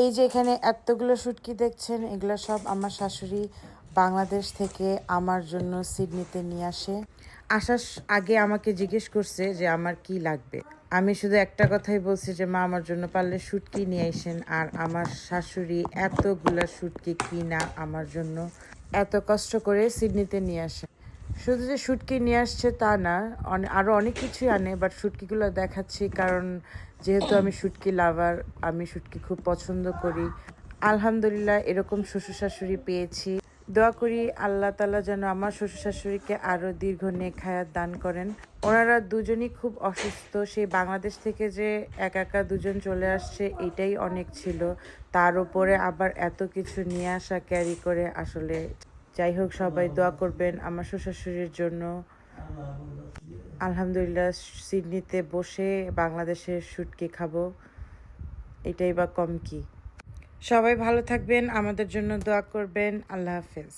এই যে এখানে এতগুলো শুটকি দেখছেন, এগুলো সব আমার শাশুড়ি বাংলাদেশ থেকে আমার জন্য সিডনিতে নিয়ে আসে। আসার আগে আমাকে জিজ্ঞেস করছে যে আমার কি লাগবে। আমি শুধু একটা কথাই বলছি যে মা আমার জন্য পারলে শুটকি নিয়ে আসেন। আর আমার শাশুড়ি এতগুলা শুটকি কিনা আমার জন্য এত কষ্ট করে সিডনিতে নিয়ে আসে। শুধু যে শুটকি নিয়ে আসছে তা না, আরও অনেক কিছুই আনে, বাট শুটকিগুলো দেখাচ্ছি কারণ যেহেতু আমি শুটকি লাভার, আমি শুটকি খুব পছন্দ করি। আলহামদুলিল্লাহ এরকম শ্বশুর শাশুড়ি পেয়েছি। দোয়া করি আল্লাহ তাআলা যেন আমার শ্বশুর শাশুড়িকে আরও দীর্ঘ নেক হায়াত দান করেন। ওনারা দুজনই খুব অসুস্থ। সেই বাংলাদেশ থেকে যে একা একা দুজন চলে আসছে এটাই অনেক ছিল। তার উপরে আবার এত কিছু নিয়ে আসা ক্যারি করে, আসলে যাই হোক সবাই দোয়া করবেন আমার শ্বশুর-শাশুড়ির জন্য। আলহামদুলিল্লাহ সিডনিতে বসে বাংলাদেশের শুটকি খাবো, এটাই বা কম কি। সবাই ভালো থাকবেন, আমাদের জন্য দোয়া করবেন। আল্লাহ হাফেজ।